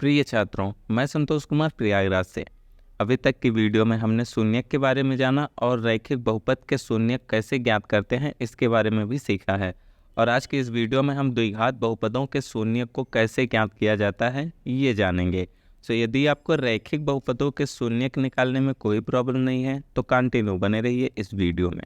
प्रिय छात्रों, मैं संतोष कुमार प्रयागराज से। अभी तक की वीडियो में हमने शून्यक के बारे में जाना और रैखिक बहुपद के शून्यक कैसे ज्ञात करते हैं इसके बारे में भी सीखा है। और आज की इस वीडियो में हम द्विघात बहुपदों के शून्यक को कैसे ज्ञात किया जाता है ये जानेंगे। यदि आपको रैखिक बहुपदों के शून्यक निकालने में कोई प्रॉब्लम नहीं है तो कंटिन्यू बने रहिए इस वीडियो में।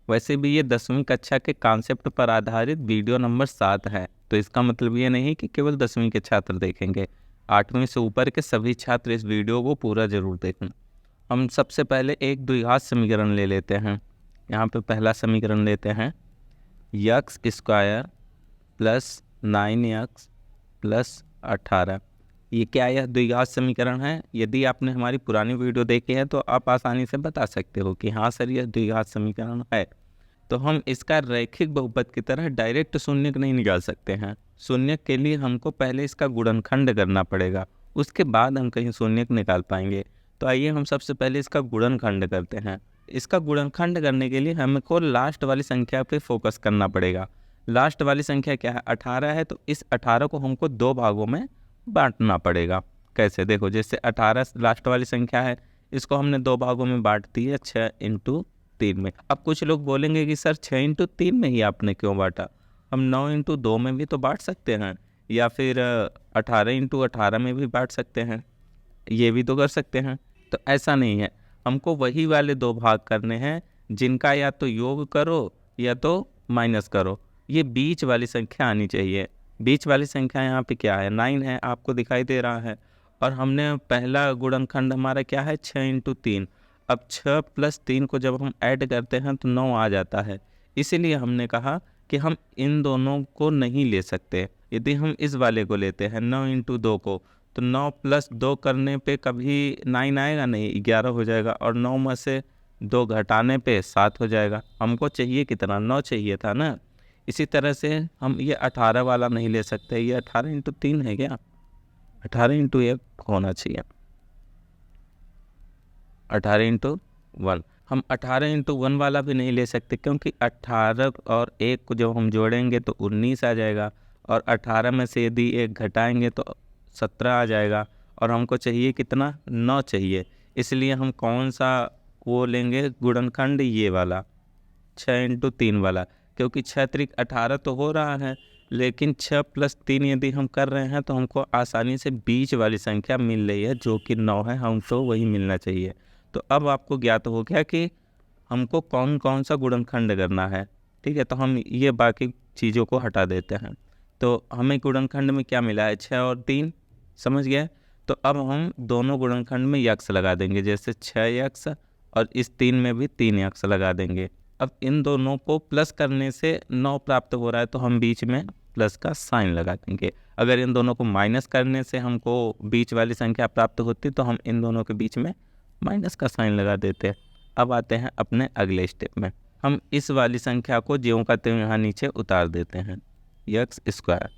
वैसे भी ये 10वीं कक्षा के कॉन्सेप्ट पर आधारित वीडियो नंबर 7 है, तो इसका मतलब ये नहीं कि केवल 10वीं के छात्र देखेंगे। 8वीं से ऊपर के सभी छात्र इस वीडियो को पूरा जरूर देखें। हम सबसे पहले एक द्विघात समीकरण ले लेते हैं। यहाँ पे पहला समीकरण लेते हैं x square plus 9x plus 18। ये क्या यह द्विघात समीकरण है? यदि आपने हमारी पुरानी वीडियो देखी है तो आप आसानी से बता सकते हो कि हाँ सर यह द्विघात समीकरण है। तो हम इसका रैखिक बहुपद की तरह डायरेक्ट शून्यक नहीं निकाल सकते हैं। शून्यक के लिए हमको पहले इसका गुणनखंड करना पड़ेगा, उसके बाद हम कहीं शून्यक निकाल पाएंगे। तो आइए हम सबसे पहले इसका गुणनखंड करते हैं। इसका गुणनखंड करने के लिए हमको लास्ट वाली संख्या पे फोकस करना पड़ेगा। लास्ट वाली संख्या क्या है? 18 है। तो इस 18 को हमको 2 भागों में बांटना पड़ेगा। कैसे? देखो, जैसे 18 लास्ट वाली संख्या है, इसको हमने 2 भागों में बांट दी है, 6 × 3 में। अब कुछ लोग बोलेंगे कि सर 6 × 3 में ही आपने क्यों बांटा? हम 9 × 2 में भी तो बांट सकते हैं, या फिर 18 × 18 में भी बांट सकते हैं, ये भी तो कर सकते हैं। तो ऐसा नहीं है, हमको वही वाले 2 भाग करने हैं जिनका या तो योग करो या तो माइनस करो। ये बीच वाली संख्या आनी चाहिए। बीच वाली संख्या यहाँ पे क्या है? 9 है, आपको दिखाई दे रहा है। और हमने पहला गुणनखंड हमारा क्या है? 6 × 3। अब 6 + 3 को जब हम ऐड करते हैं तो 9 आ जाता है। इसीलिए हमने कहा कि हम इन दोनों को नहीं ले सकते। यदि हम इस वाले को लेते हैं 9 × 2 को, तो 9 + 2 करने पे कभी 9 आएगा नहीं, 11 हो जाएगा। और 9 में से 2 घटाने पे 7 हो जाएगा। हमको चाहिए कितना? 9 चाहिए था ना। इसी तरह से हम ये 18 वाला नहीं ले सकते। ये 18 × 3 है क्या? 18 × 1 होना चाहिए, 18 × 1। हम 18 × 1 वाला भी नहीं ले सकते, क्योंकि 18 और 1 को जब हम जोड़ेंगे तो 19 आ जाएगा। और 18 में से यदि 1 घटाएंगे तो 17 आ जाएगा। और हमको चाहिए कितना? 9 चाहिए। इसलिए हम कौन सा वो लेंगे गुणनखंड? ये वाला, 6 × 3 वाला। क्योंकि 6 × 18 तो हो रहा है, लेकिन 6 + 3 यदि हम कर रहे हैं तो हमको आसानी से बीच वाली संख्या मिल रही है जो कि 9 है, हमको वही मिलना चाहिए। तो अब आपको ज्ञात हो गया कि हमको कौन कौन सा गुणनखंड करना है। ठीक है, तो हम ये बाकी चीज़ों को हटा देते हैं। तो हमें गुणनखंड में क्या मिला है? 6 और 3, समझ गए। तो अब हम दोनों गुणनखंड में यक्स लगा देंगे, जैसे 6x, और इस 3 में भी 3x लगा देंगे। अब इन दोनों को प्लस करने से 9 प्राप्त हो रहा है, तो हम बीच में प्लस का साइन लगा देंगे। अगर इन दोनों को माइनस करने से हमको बीच वाली संख्या प्राप्त होती तो हम इन दोनों के बीच में माइनस का साइन लगा देते। अब आते हैं अपने अगले स्टेप में। हम इस वाली संख्या को ज्यों का त्यों यहाँ नीचे उतार देते हैं। यक्स स्क्वायर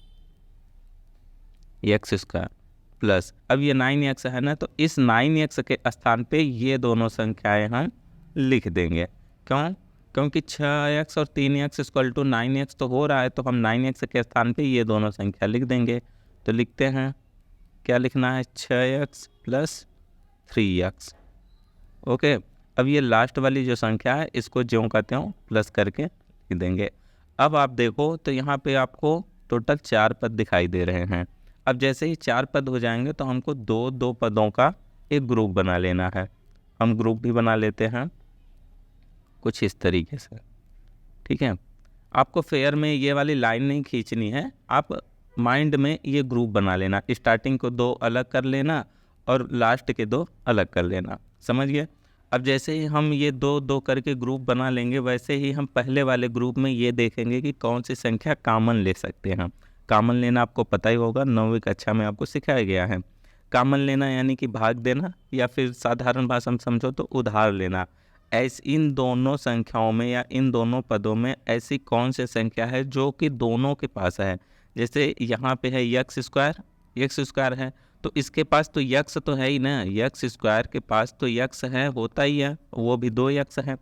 प्लस, अब ये 9x है ना, तो इस 9x के स्थान पे ये दोनों संख्याएं हम लिख देंगे। क्यों? क्योंकि 6x और 3x = 9x तो हो रहा है, तो हम 9x के स्थान पे ये दोनों संख्या लिख देंगे। तो लिखते हैं, क्या लिखना है? 6x + 3x। ओके, अब ये लास्ट वाली जो संख्या है इसको ज्यों का त्यों प्लस करके लिख देंगे। अब आप देखो तो यहाँ पे आपको टोटल 4 पद दिखाई दे रहे हैं। अब जैसे ही 4 पद हो जाएंगे तो हमको 2 पदों का एक ग्रुप बना लेना है। हम ग्रुप भी बना लेते हैं कुछ इस तरीके से। ठीक है, आपको फेयर में ये वाली लाइन नहीं खींचनी है, आप माइंड में ये ग्रुप बना लेना। स्टार्टिंग को 2 अलग कर लेना और लास्ट के 2 अलग कर लेना, समझ गए। अब जैसे ही हम ये 2 करके ग्रुप बना लेंगे, वैसे ही हम पहले वाले ग्रुप में ये देखेंगे कि कौन सी संख्या कॉमन ले सकते हैं। कॉमन लेना आपको पता ही होगा, 9वीं कक्षा में आपको सिखाया गया है। कॉमन लेना यानी कि भाग देना, या फिर साधारण भाषा में समझो तो उधार लेना। ऐसी इन दोनों संख्याओं में या इन दोनों पदों में ऐसी कौन सी संख्या है जो कि दोनों के पास है। जैसे यहाँ पे है यक्स स्क्वायर है, तो इसके पास तो यक्स तो है ही ना, यक्स स्क्वायर के पास तो यक्स है, होता ही है, वो भी 2 यक्स है।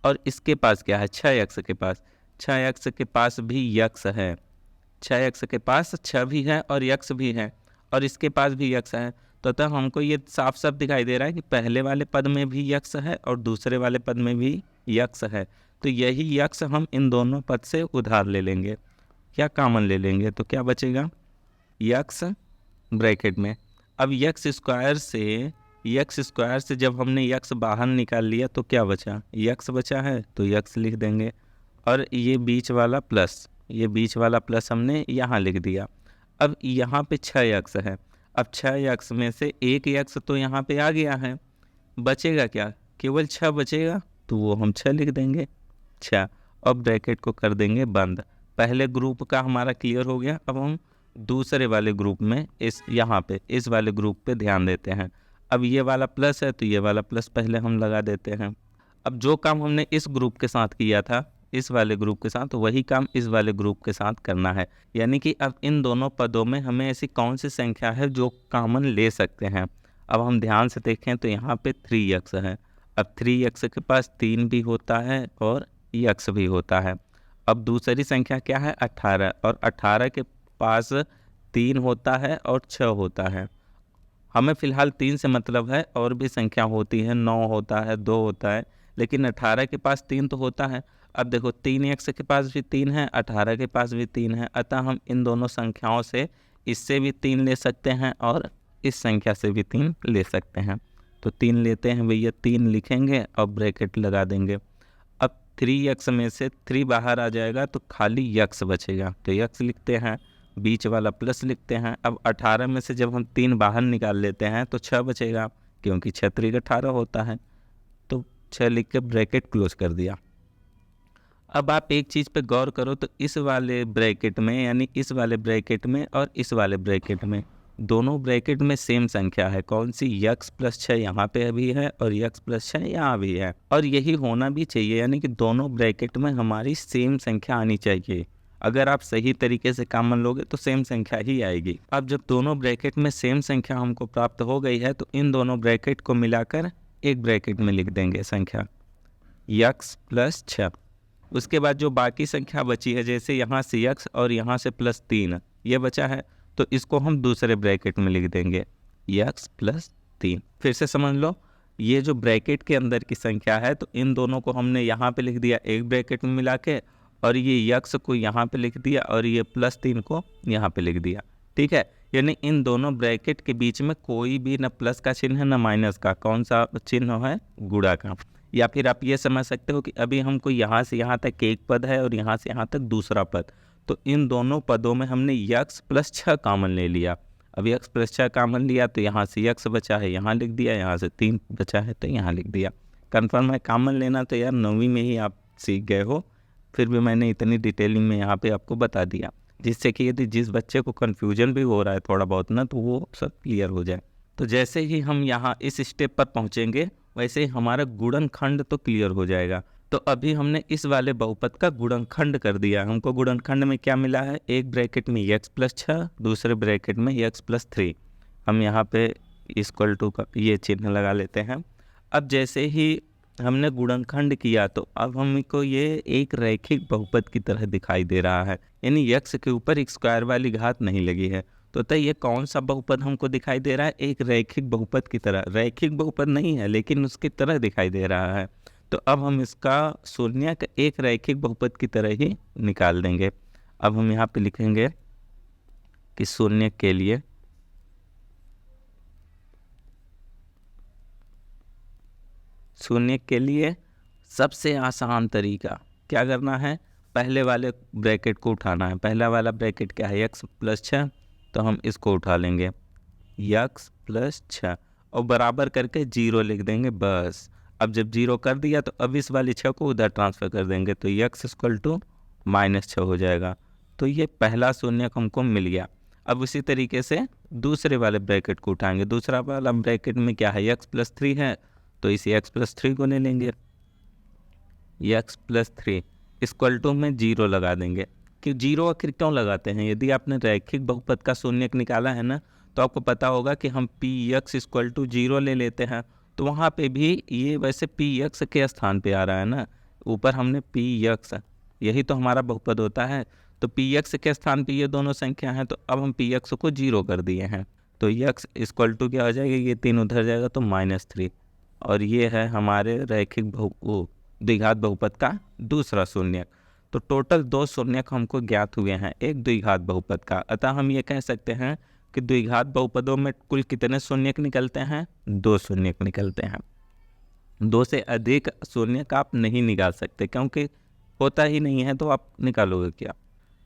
और इसके पास क्या है? 6x के पास, 6x के पास भी यक्स है, 6x के पास 6 भी है और यक्स भी है। और इसके पास भी यक्स है, तो अतः हमको ये साफ साफ दिखाई दे रहा है कि पहले वाले पद में भी यक्स है और दूसरे वाले पद में भी यक्स है। तो यही यक्स हम इन दोनों पद से उधार ले लेंगे या कॉमन ले लेंगे, तो क्या बचेगा, यक्स ब्रैकेट में। अब यक्स स्क्वायर से जब हमने यक्स बाहर निकाल लिया तो क्या बचा, यक्स बचा है, तो यक्स लिख देंगे। और ये बीच वाला प्लस हमने यहाँ लिख दिया। अब यहाँ पे 6 यक्स है, अब 6 यक्स में से एक यक्स तो यहाँ पे आ गया है, बचेगा क्या, केवल 6 बचेगा, तो वो हम 6 लिख देंगे 6। अब ब्रैकेट को कर देंगे बंद। पहले ग्रुप का हमारा क्लियर हो गया। अब हम दूसरे वाले ग्रुप में इस वाले ग्रुप पे ध्यान देते हैं। अब ये वाला प्लस है तो ये वाला प्लस पहले हम लगा देते हैं। अब जो काम हमने इस ग्रुप के साथ किया था इस वाले ग्रुप के साथ, तो वही काम इस वाले ग्रुप के साथ करना है। यानी कि अब इन दोनों पदों में हमें ऐसी कौन सी संख्या है जो कॉमन ले सकते हैं। अब हम ध्यान से देखें तो यहाँ पे 3 यक्स है। अब 3 यक्स के पास 3 भी होता है और यक्स भी होता है। अब दूसरी संख्या क्या है, 18, और 18 के पास 3 होता है और 6 होता है। हमें फ़िलहाल 3 से मतलब है, और भी संख्या होती है, 9 होता है, 2 होता है, लेकिन 18 के पास 3 तो होता है। अब देखो 3 यक्स के पास भी 3 है, 18 के पास भी 3 है, अतः हम इन दोनों संख्याओं से इससे भी 3 ले सकते हैं और इस संख्या से भी 3 ले सकते हैं। तो 3 लेते हैं भैया, 3 लिखेंगे और ब्रैकेट लगा देंगे। अब 3 यक्स में से 3 बाहर आ जाएगा तो खाली यक्स बचेगा, तो यक्स लिखते हैं, बीच वाला प्लस लिखते हैं। अब 18 में से जब हम 3 बाहर निकाल लेते हैं तो 6 बचेगा, क्योंकि 6 3 18 होता है, तो 6 लिख के ब्रैकेट क्लोज कर दिया। अब आप एक चीज़ पे गौर करो तो इस वाले ब्रैकेट में, यानी इस वाले ब्रैकेट में और इस वाले ब्रैकेट में, दोनों ब्रैकेट में सेम संख्या है। कौन सी, यक्स प्लस 6 यहाँ पे भी है और यक्स प्लस 6 यहाँ भी है, और यही होना भी चाहिए। यानी कि दोनों ब्रैकेट में हमारी सेम संख्या आनी चाहिए। अगर आप सही तरीके से कॉमन लोगे तो सेम संख्या ही आएगी। अब जब दोनों ब्रैकेट में सेम संख्या हमको प्राप्त हो गई है तो इन दोनों ब्रैकेट को मिलाकर एक ब्रैकेट में लिख देंगे संख्या यक्स प्लस 6। उसके बाद जो बाकी संख्या बची है, जैसे यहाँ से यक्स और यहाँ से प्लस 3 ये बचा है, तो इसको हम दूसरे ब्रैकेट में लिख देंगे यक्स प्लस 3। फिर से समझ लो, ये जो ब्रैकेट के अंदर की संख्या है तो इन दोनों को हमने यहाँ पे लिख दिया एक ब्रैकेट में मिला के, और ये यक्स को यहाँ पे लिख दिया और ये प्लस 3 को यहाँ पे लिख दिया। ठीक है, यानी इन दोनों ब्रैकेट के बीच में कोई भी न प्लस का चिन्ह है न माइनस का, कौन सा चिन्ह है, गुणा का। या फिर आप ये समझ सकते हो कि अभी हमको यहाँ से यहाँ तक एक पद है और यहाँ से यहाँ तक दूसरा पद, तो इन दोनों पदों में हमने यक्स प्लस 6 कॉमन ले लिया। अब यक्स प्लस 6 कॉमन लिया तो यहाँ से यक्स बचा है, यहाँ लिख दिया, यहाँ से 3 बचा है तो यहाँ लिख दिया। कन्फर्म है, कॉमन लेना तो यार 9वीं में ही आप सीख गए हो, फिर भी मैंने इतनी डिटेलिंग में यहाँ पे आपको बता दिया, जिससे कि यदि जिस बच्चे को कन्फ्यूजन भी हो रहा है थोड़ा बहुत ना, तो वो सब क्लियर हो जाए। तो जैसे ही हम यहाँ इस स्टेप पर पहुँचेंगे वैसे ही हमारा गुणनखंड तो क्लियर हो जाएगा। तो अभी हमने इस वाले बहुपद का गुणनखंड कर दिया। हमको गुणनखंड में क्या मिला है, एक ब्रैकेट में यक्स प्लस 6, दूसरे ब्रैकेट में यक्स प्लस 3। हम यहाँ पे इक्वल टू का ये चिन्ह लगा लेते हैं। अब जैसे ही हमने गुणनखंड किया तो अब हमको ये एक रैखिक बहुपद की तरह दिखाई दे रहा है, यानी यक्स के ऊपर एक स्क्वायर वाली घात नहीं लगी है। तो ये कौन सा बहुपद हमको दिखाई दे रहा है, एक रैखिक बहुपद की तरह। रैखिक बहुपद नहीं है लेकिन उसकी तरह दिखाई दे रहा है। तो अब हम इसका शून्यक एक रैखिक बहुपद की तरह ही निकाल देंगे। अब हम यहाँ पे लिखेंगे कि शून्यक के लिए सबसे आसान तरीका क्या करना है, पहले वाले ब्रैकेट को उठाना है। पहला वाला ब्रैकेट क्या है, यक्स प्लस 6, तो हम इसको उठा लेंगे यक्स प्लस 6 और बराबर करके 0 लिख देंगे बस। अब जब 0 कर दिया तो अब इस वाली 6 को उधर ट्रांसफ़र कर देंगे तो यक्स इक्वल टू -6 हो जाएगा। तो ये पहला शून्यक हमको मिल गया। अब उसी तरीके से दूसरे वाले ब्रैकेट को उठाएंगे। दूसरा वाला ब्रैकेट में क्या है, यक्स प्लस 3 है, तो इस यक्स प्लस 3 को ले लेंगे यक्स प्लस 3 इक्वल टू में 0 लगा देंगे। कि 0 आखिर क्यों लगाते हैं, यदि आपने रैखिक बहुपद का शून्यक निकाला है ना, तो आपको पता होगा कि हम पी यक्स इक्वल टू 0 ले लेते हैं, तो वहाँ पे भी ये वैसे पी यक्स के स्थान पे आ रहा है ना, ऊपर हमने पी यक्स, यही तो हमारा बहुपद होता है, तो पी यक्स के स्थान पे ये दोनों संख्या हैं, तो अब हम पी यक्स को 0 कर दिए हैं। तो यक्स इक्वल टू क्या हो जाएगा, ये 3 उधर जाएगा तो -3, और ये है हमारे रैखिक द्विघात बहुपद का दूसरा शून्यक। तो टोटल 2 शून्यक हमको ज्ञात हुए हैं एक द्विघात बहुपद का। अतः हम ये कह सकते हैं कि द्विघात बहुपदों में कुल कितने शून्यक निकलते हैं, 2 शून्यक निकलते हैं। 2 से अधिक शून्यक आप नहीं निकाल सकते, क्योंकि होता ही नहीं है तो आप निकालोगे क्या।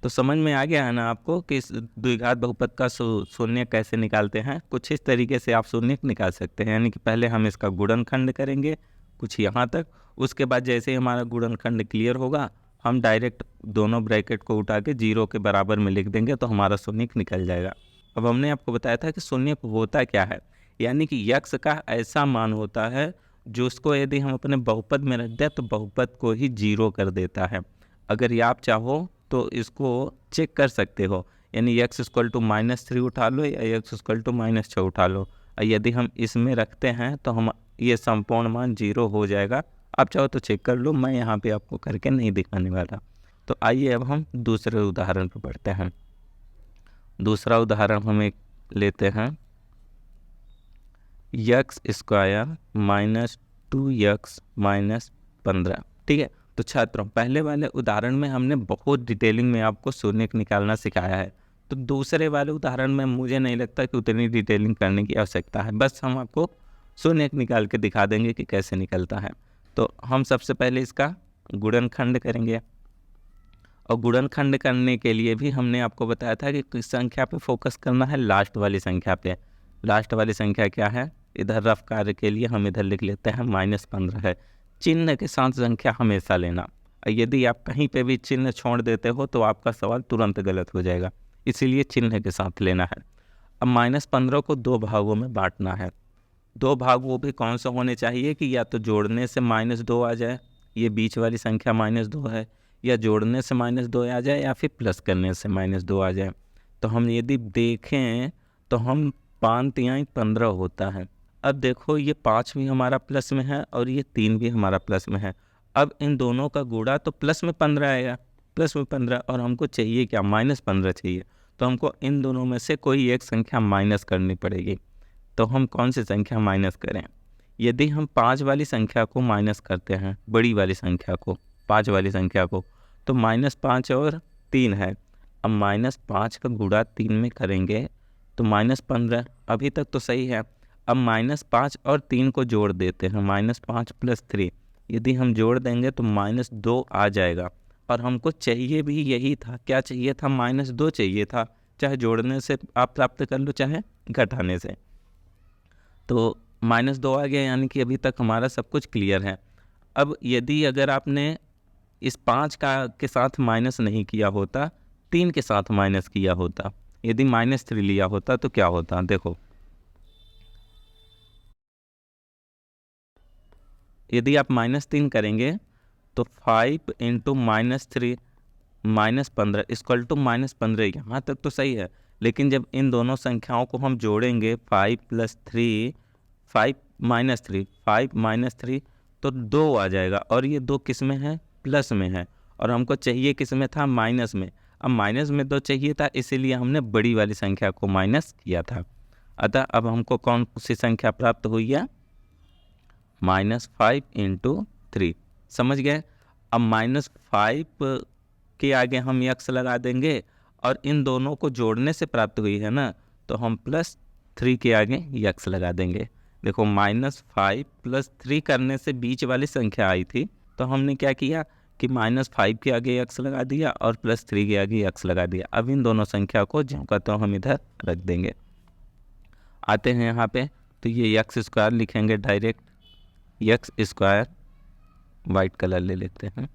तो समझ में आ गया है ना आपको कि इस द्विघात बहुपद का शून्य कैसे निकालते हैं। कुछ इस तरीके से आप शून्य निकाल सकते हैं, यानी कि पहले हम इसका गुणनखंड करेंगे कुछ यहाँ तक, उसके बाद जैसे ही हमारा गुणनखंड क्लियर होगा हम डायरेक्ट दोनों ब्रैकेट को उठा के 0 के बराबर में लिख देंगे तो हमारा शून्य निकल जाएगा। अब हमने आपको बताया था कि शून्य होता क्या है, यानी कि यक्स का ऐसा मान होता है जो उसको यदि हम अपने बहुपद में रख दें तो बहुपद को ही 0 कर देता है। अगर ये आप चाहो तो इसको चेक कर सकते हो, यानी x इक्वल टू -3 उठा लो या x इक्वल टू -6 उठा लो, यदि हम इसमें रखते हैं तो हम ये संपूर्ण मान 0 हो जाएगा। आप चाहो तो चेक कर लो, मैं यहाँ पे आपको करके नहीं दिखाने वाला। तो आइए अब हम दूसरे उदाहरण पर बढ़ते हैं। दूसरा उदाहरण हम एक लेते हैं, x स्क्वायर -2x -15। ठीक है, तो छात्रों पहले वाले उदाहरण में हमने बहुत डिटेलिंग में आपको शून्य निकालना सिखाया है, तो दूसरे वाले उदाहरण में मुझे नहीं लगता कि उतनी डिटेलिंग करने की आवश्यकता है। बस हम आपको शून्य निकाल के दिखा देंगे कि कैसे निकलता है। तो हम सबसे पहले इसका गुणनखंड करेंगे, और गुणनखंड करने के लिए भी हमने आपको बताया था कि किस संख्या पे फोकस करना है, लास्ट वाली संख्या पे। लास्ट वाली संख्या क्या है, इधर रफ कार्य के लिए हम इधर लिख लेते हैं -15 है। चिन्ह के साथ संख्या हमेशा लेना, यदि आप कहीं पे भी चिन्ह छोड़ देते हो तो आपका सवाल तुरंत गलत हो जाएगा, इसीलिए चिन्ह के साथ लेना है। अब -15 को 2 भागों में बांटना है। 2 भाग वो भी कौन से होने चाहिए कि या तो जोड़ने से -2 आ जाए, ये बीच वाली संख्या -2 है, या जोड़ने से -2 आ जाए, या फिर प्लस करने से -2 आ जाए। तो हम यदि देखें तो हम 5 तिहाई 15 होता है। अब देखो ये 5 भी हमारा प्लस में है और ये 3 भी हमारा प्लस में है। अब इन दोनों का गुणा तो प्लस में 15 आएगा, प्लस में 15, और हमको चाहिए क्या, -15 चाहिए। तो हमको इन दोनों में से कोई एक संख्या माइनस करनी पड़ेगी। तो हम कौन सी संख्या माइनस करें, यदि हम 5 वाली संख्या को माइनस करते हैं, बड़ी वाली संख्या को, 5 वाली संख्या को, तो -5 और 3 है। अब -5 का गुणा 3 में करेंगे तो -15, अभी तक तो सही है। अब -5 और 3 को जोड़ देते हैं, -5 + 3, यदि हम जोड़ देंगे तो -2 आ जाएगा। और हमको चाहिए भी यही था, क्या चाहिए था, -2 चाहिए था, चाहे जोड़ने से आप प्राप्त कर लो चाहे घटाने से। तो -2 आ गया, यानी कि अभी तक हमारा सब कुछ क्लियर है। अब यदि अगर आपने इस 5 के साथ माइनस नहीं किया होता, 3 के साथ माइनस किया होता, यदि -3 लिया होता तो क्या होता, देखो यदि आप -3 करेंगे तो 5 × -3 -15 इक्वल टू -15, यहाँ तक तो सही है। लेकिन जब इन दोनों संख्याओं को हम जोड़ेंगे 5 + 3 5 -3 तो 2 आ जाएगा, और ये 2 किस में है, प्लस में है, और हमको चाहिए किस में था, माइनस में। अब माइनस में 2 चाहिए था, इसीलिए हमने बड़ी वाली संख्या को माइनस किया था। अतः अब हमको कौन सी संख्या प्राप्त हुई है, -5 × 3, समझ गए। अब -5 के आगे हम x लगा देंगे, और इन दोनों को जोड़ने से प्राप्त हुई है ना, तो हम +3 के आगे x लगा देंगे। देखो -5 + 3 करने से बीच वाली संख्या आई थी, तो हमने क्या किया कि -5 के आगे x लगा दिया और +3 के आगे x लगा दिया। अब इन दोनों संख्या को जो कहते हो हम इधर रख देंगे। आते हैं यहाँ पे, तो ये x² लिखेंगे डायरेक्ट, x² वाइट कलर ले लेते हैं।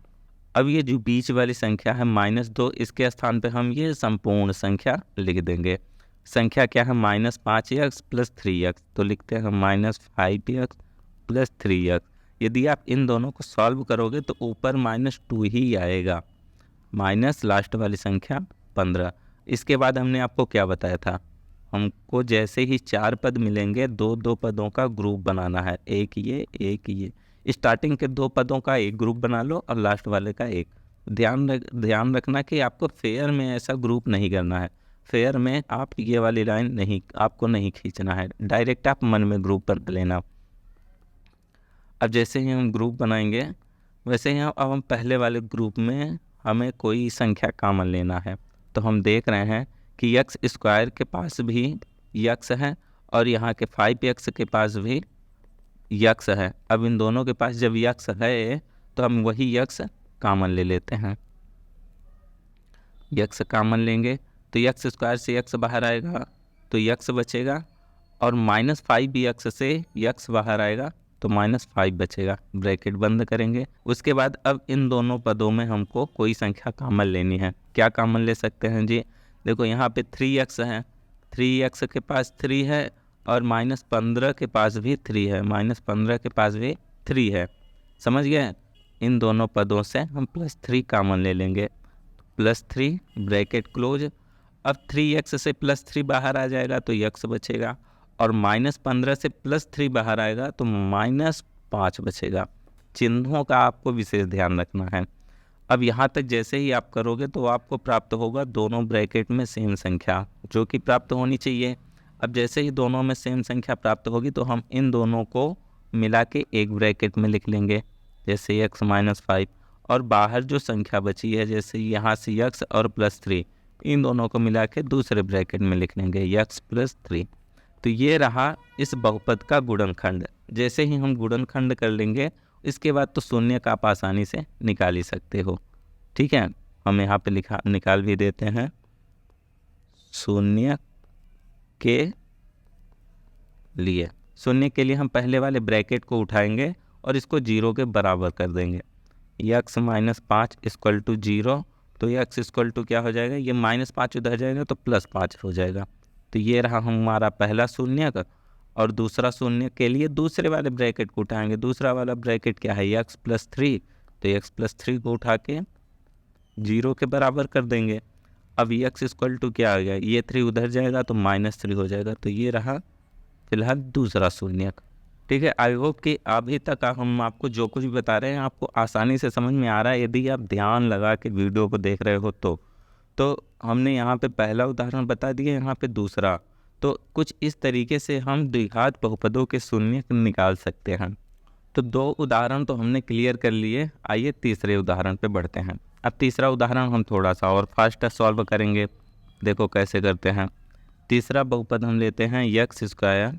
अब ये जो बीच वाली संख्या है -2, इसके स्थान पे हम ये संपूर्ण संख्या लिख देंगे। संख्या क्या है, -5x + 3x, तो लिखते हैं -5x + 3x। यदि आप इन दोनों को सॉल्व करोगे तो ऊपर -2 ही आएगा, माइनस लास्ट वाली संख्या 15। इसके बाद हमने आपको क्या बताया था, हमको जैसे ही 4 पद मिलेंगे 2-2 पदों का ग्रुप बनाना है, एक ये। स्टार्टिंग के 2 पदों का एक ग्रुप बना लो और लास्ट वाले का एक। ध्यान रखना कि आपको फेयर में ऐसा ग्रुप नहीं करना है। फेयर में आप ये वाली लाइन नहीं, आपको नहीं खींचना है, डायरेक्ट आप मन में ग्रुप बना लेना। अब जैसे ही हम ग्रुप बनाएंगे वैसे ही अब हम पहले वाले ग्रुप में हमें कोई संख्या कॉमन लेना है। तो हम देख रहे हैं कि यक्स स्क्वायर के पास भी यक्स है और यहाँ के 5x के पास भी यक्स है। अब इन दोनों के पास जब यक्स है तो हम वही यक्स कॉमन ले लेते हैं। यक्स कॉमन लेंगे तो यक्स स्क्वायर से यक्स बाहर आएगा तो यक्स बचेगा, और -5x से यक्स बाहर आएगा तो -5 बचेगा। ब्रैकेट बंद करेंगे। उसके बाद अब इन दोनों पदों में हमको कोई संख्या कॉमन लेनी है। क्या कॉमन ले सकते हैं जी? देखो यहाँ पे 3x है, 3x के पास 3 है और -15 के पास भी 3 है, -15 के पास भी 3 है। समझ गए? इन दोनों पदों से हम +3 कॉमन ले लेंगे। +3 ब्रैकेट क्लोज। अब 3x से +3 बाहर आ जाएगा तो x बचेगा, और -15 से +3 बाहर आएगा तो -5 बचेगा। चिन्हों का आपको विशेष ध्यान रखना है। अब यहाँ तक जैसे ही आप करोगे तो आपको प्राप्त होगा दोनों ब्रैकेट में सेम संख्या, जो कि प्राप्त होनी चाहिए। अब जैसे ही दोनों में सेम संख्या प्राप्त होगी तो हम इन दोनों को मिला के एक ब्रैकेट में लिख लेंगे, जैसे x -5, और बाहर जो संख्या बची है जैसे यहाँ से x और +3, इन दोनों को मिला के दूसरे ब्रैकेट में लिख लेंगे x +3। तो ये रहा इस बहुपद का गुणनखंड। जैसे ही हम गुणनखंड कर लेंगे इसके बाद तो शून्य का आप आसानी से निकाल ही सकते हो। ठीक है, हम यहाँ पे निकाल भी देते हैं। शून्य के लिए हम पहले वाले ब्रैकेट को उठाएंगे और इसको 0 के बराबर कर देंगे। x -5 = 0, तो x = क्या हो जाएगा? ये -5 उधर जाएगा तो +5 हो जाएगा। तो ये रहा हमारा पहला शून्य का। और दूसरा शून्य के लिए दूसरे वाले ब्रैकेट को उठाएंगे। दूसरा वाला ब्रैकेट क्या है? x +3, तो x +3 को उठा के 0 के बराबर कर देंगे। अब x = क्या आ गया? ये 3 उधर जाएगा तो -3 हो जाएगा। तो ये रहा फिलहाल दूसरा शून्य। ठीक है, आई होप कि अभी तक हम आपको जो कुछ भी बता रहे हैं आपको आसानी से समझ में आ रहा है। यदि आप ध्यान लगा के वीडियो को देख रहे हो तो हमने यहाँ पे पहला उदाहरण बता दिया, यहाँ पे दूसरा। तो कुछ इस तरीके से हम द्विघात बहुपदों के शून्य निकाल सकते हैं। तो 2 उदाहरण तो हमने क्लियर कर लिए। आइए तीसरे उदाहरण पे बढ़ते हैं। अब तीसरा उदाहरण हम थोड़ा सा और फास्ट सॉल्व करेंगे। देखो कैसे करते हैं। तीसरा बहुपद हम लेते हैं x²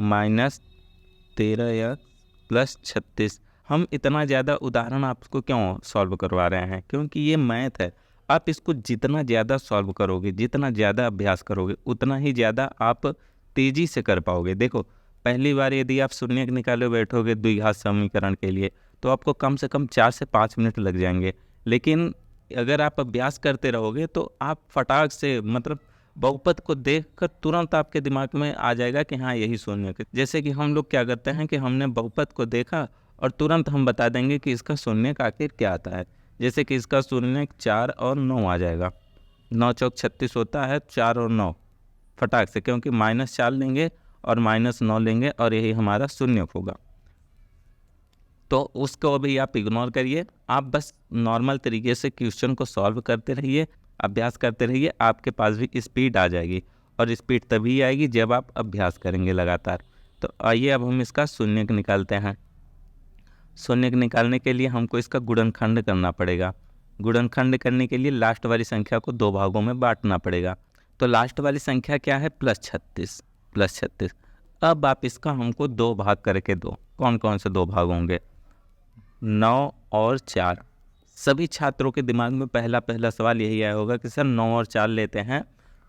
-13x + 36। हम इतना ज़्यादा उदाहरण आपको क्यों सॉल्व करवा रहे हैं? क्योंकि ये मैथ है। आप इसको जितना ज़्यादा सॉल्व करोगे, जितना ज़्यादा अभ्यास करोगे, उतना ही ज़्यादा आप तेज़ी से कर पाओगे। देखो पहली बार यदि आप शून्य निकाले बैठोगे द्विघात समीकरण के लिए तो आपको कम से कम 4 से 5 मिनट लग जाएंगे। लेकिन अगर आप अभ्यास करते रहोगे तो आप फटाक से मतलब बहुपद को देखकर तुरंत आपके दिमाग में आ जाएगा कि हाँ यही शून्य है। जैसे कि हम लोग क्या करते हैं कि हमने बहुपद को देखा और तुरंत हम बता देंगे कि इसका शून्य आखिर क्या आता है। जैसे कि इसका शून्य 4 और 9 आ जाएगा। 9 चौक 36 होता है, 4 और 9 फटाक से, क्योंकि -4 लेंगे और -9 लेंगे और यही हमारा शून्य होगा। तो उसको भी आप इग्नोर करिए। आप बस नॉर्मल तरीके से क्वेश्चन को सॉल्व करते रहिए, अभ्यास करते रहिए। आपके पास भी स्पीड आ जाएगी, और स्पीड तभी आएगी जब आप अभ्यास करेंगे लगातार। तो आइए अब हम इसका शून्य निकालते हैं। शून्य निकालने के लिए हमको इसका गुणनखंड करना पड़ेगा। गुणनखंड करने के लिए लास्ट वाली संख्या को 2 भागों में बांटना पड़ेगा। तो लास्ट वाली संख्या क्या है? +36। अब आप इसका हमको 2 भाग करके दो। कौन कौन से 2 भाग होंगे? 9 और 4। सभी छात्रों के दिमाग में पहला सवाल यही आया होगा कि सर 9 और 4 लेते हैं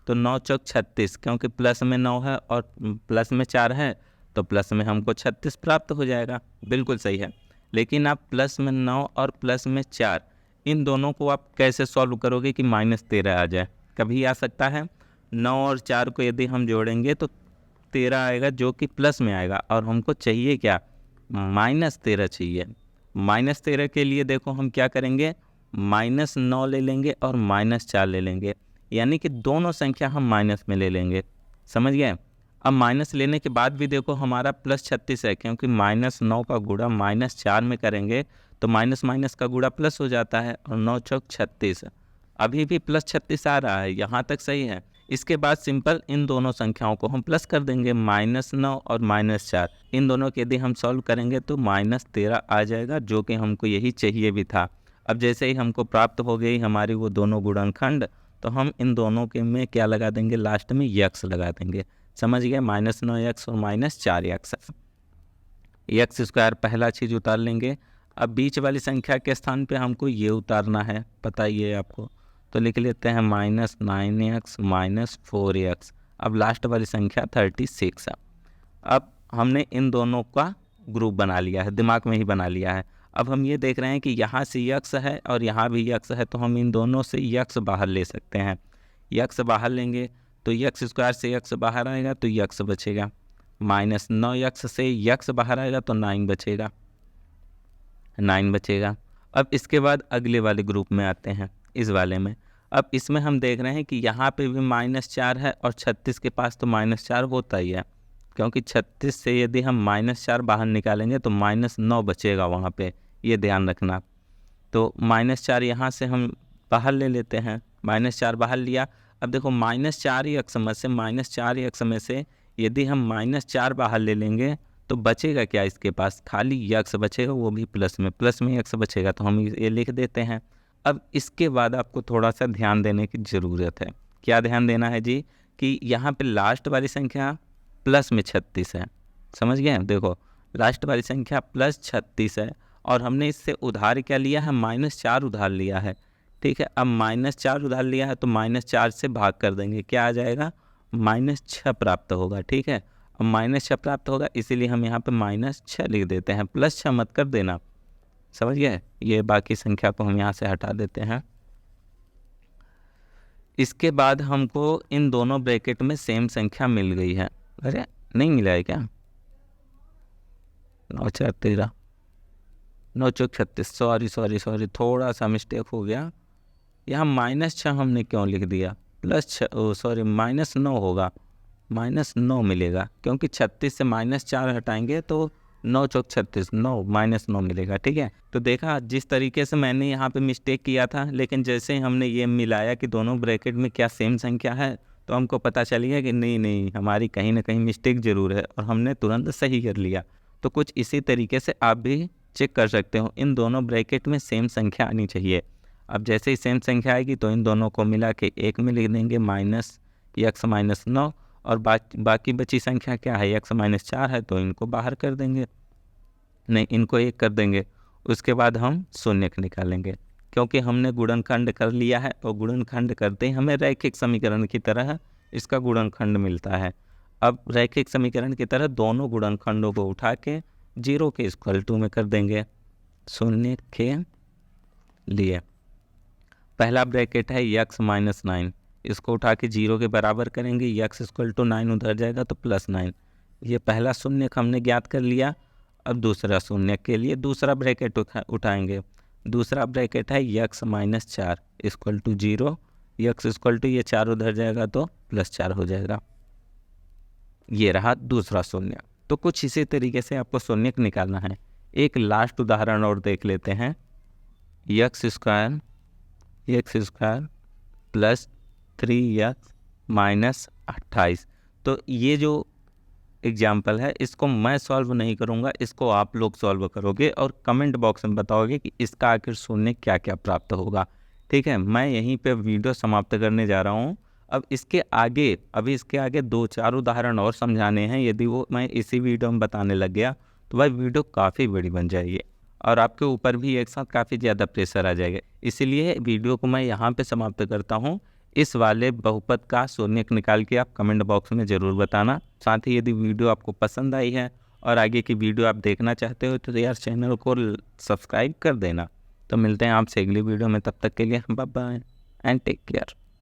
तो 9 चौक 36, क्योंकि प्लस में 9 है और प्लस में 4 है तो प्लस में हमको 36 प्राप्त हो जाएगा। बिल्कुल सही है। लेकिन आप प्लस में 9 और प्लस में 4 इन दोनों को आप कैसे सॉल्व करोगे कि -13 आ जाए? कभी आ सकता है। 9 और 4 को यदि हम जोड़ेंगे तो 13 आएगा, जो कि प्लस में आएगा, और हमको चाहिए क्या? -13 चाहिए। -13 के लिए देखो हम क्या करेंगे, -9 ले लेंगे और -4 ले लेंगे, यानी कि दोनों संख्या हम माइनस में ले लेंगे। समझ गए? अब माइनस लेने के बाद भी देखो हमारा +36 है, क्योंकि -9 का गुणा -4 में करेंगे तो माइनस का गुणा प्लस हो जाता है, और 9 चौक 36। अभी भी +36 आ रहा है, यहाँ तक सही है। इसके बाद सिंपल इन दोनों संख्याओं को हम प्लस कर देंगे, -9 और -4। इन दोनों के यदि हम सॉल्व करेंगे तो -13 आ जाएगा, जो कि हमको यही चाहिए भी था। अब जैसे ही हमको प्राप्त हो गई हमारी वो दोनों गुणनखंड, तो हम इन दोनों के में क्या लगा देंगे, लास्ट में यक्स लगा देंगे। समझ गए, -9x और -4x। एक्स स्क्वायर पहला चीज़ उतार लेंगे। अब बीच वाली संख्या के स्थान पे हमको ये उतारना है, पता ही है आपको, तो लिख लेते हैं -9x -4x। अब लास्ट वाली संख्या 36 है। अब हमने इन दोनों का ग्रुप बना लिया है, दिमाग में ही बना लिया है। अब हम ये देख रहे हैं कि यहाँ से यक्स है और यहाँ भी यक्स है, तो हम इन दोनों से यक्स बाहर ले सकते हैं। यक्स बाहर लेंगे तो यक्स स्क्वायर से यक्स बाहर आएगा तो यक्स बचेगा, -9x से यक्स बाहर आएगा तो 9 बचेगा, 9 बचेगा। अब इसके बाद अगले वाले ग्रुप में आते हैं, इस वाले में। अब इसमें हम देख रहे हैं कि यहाँ पे भी -4 है और 36 के पास तो -4 होता ही है, क्योंकि 36 से यदि हम -4 बाहर निकालेंगे तो -9 बचेगा वहाँ पे, ये ध्यान रखना। तो -4 यहाँ से हम बाहर ले लेते हैं, -4 बाहर लिया। अब देखो -4x में से यदि हम -4 बाहर ले लेंगे तो बचेगा क्या इसके पास, खाली यक्स बचेगा, वो भी प्लस में यक्स बचेगा, तो हम ये लिख देते हैं। अब इसके बाद आपको थोड़ा सा ध्यान देने की ज़रूरत है। क्या ध्यान देना है जी, कि यहाँ पे लास्ट वाली संख्या प्लस में 36 है, समझ गए। देखो लास्ट वाली संख्या +36 है और हमने इससे उधार क्या लिया है, -4 उधार लिया है, ठीक है। अब -4 उधार लिया है तो -4 से भाग कर देंगे, क्या आ जाएगा, -6 प्राप्त होगा, ठीक है। अब -6 प्राप्त होगा, इसीलिए हम यहाँ पे -6 लिख देते हैं, +6 मत कर देना, समझ गए। ये बाकी संख्या को हम यहाँ से हटा देते हैं। इसके बाद हमको इन दोनों ब्रैकेट में सेम संख्या मिल गई है। अरे नहीं मिला है क्या, 9 4 13, 9 चौक 36, सॉरी थोड़ा सा मिस्टेक हो गया। यहाँ -6 हमने क्यों लिख दिया, -9 होगा, -9 मिलेगा, क्योंकि 36 से -4 हटाएंगे तो 9 चौक 36, 9 -9 मिलेगा, ठीक है। तो देखा जिस तरीके से मैंने यहाँ पे मिस्टेक किया था, लेकिन जैसे ही हमने ये मिलाया कि दोनों ब्रैकेट में क्या सेम संख्या है, तो हमको पता चल गया कि नहीं हमारी कहीं ना कहीं मिस्टेक ज़रूर है, और हमने तुरंत सही कर लिया। तो कुछ इसी तरीके से आप भी चेक कर सकते हो, इन दोनों ब्रैकेट में सेम संख्या आनी चाहिए। अब जैसे ही सेम संख्या आएगी तो इन दोनों को मिला के एक में लिख देंगे, -x -9, और बाकी बची संख्या क्या है, x -4 है, तो इनको बाहर कर देंगे, नहीं इनको 1 कर देंगे। उसके बाद हम शून्य निकालेंगे, क्योंकि हमने गुणनखंड कर लिया है, और गुणनखंड करते ही हमें रैखिक समीकरण की तरह इसका गुणनखंड मिलता है। अब रैखिक समीकरण की तरह दोनों गुणनखंडों को उठा के 0 के इक्वल टू में कर देंगे, शून्य के लिए। पहला ब्रैकेट है x -9, इसको उठा के 0 के बराबर करेंगे, x = 9 उधर जाएगा तो +9। ये पहला शून्य हमने ज्ञात कर लिया। अब दूसरा शून्य के लिए दूसरा ब्रैकेट उठाएंगे। दूसरा ब्रैकेट है x -4 = 0, x = ये 4 उधर जाएगा तो +4 हो जाएगा। ये रहा दूसरा शून्य। तो कुछ इसी तरीके से आपको शून्य निकालना है। एक लास्ट उदाहरण और देख लेते हैं, x स्क्वायर + 3x -28। तो ये जो एग्जाम्पल है इसको मैं सॉल्व नहीं करूँगा, इसको आप लोग सॉल्व करोगे और कमेंट बॉक्स में बताओगे कि इसका आखिर शून्य क्या क्या प्राप्त होगा, ठीक है। मैं यहीं पे वीडियो समाप्त करने जा रहा हूँ। अब इसके आगे 2-4 उदाहरण और समझाने हैं। यदि वो मैं इसी वीडियो में बताने लग गया तो भाई वीडियो काफ़ी बड़ी बन जाएगी और आपके ऊपर भी एक साथ काफ़ी ज़्यादा प्रेशर आ जाएगा। इसीलिए वीडियो को मैं यहाँ पे समाप्त करता हूँ। इस वाले बहुपद का शून्य निकाल के आप कमेंट बॉक्स में ज़रूर बताना। साथ ही यदि वीडियो आपको पसंद आई है और आगे की वीडियो आप देखना चाहते हो तो यार चैनल को सब्सक्राइब कर देना। तो मिलते हैं आपसे अगली वीडियो में, तब तक के लिए bye bye and take care.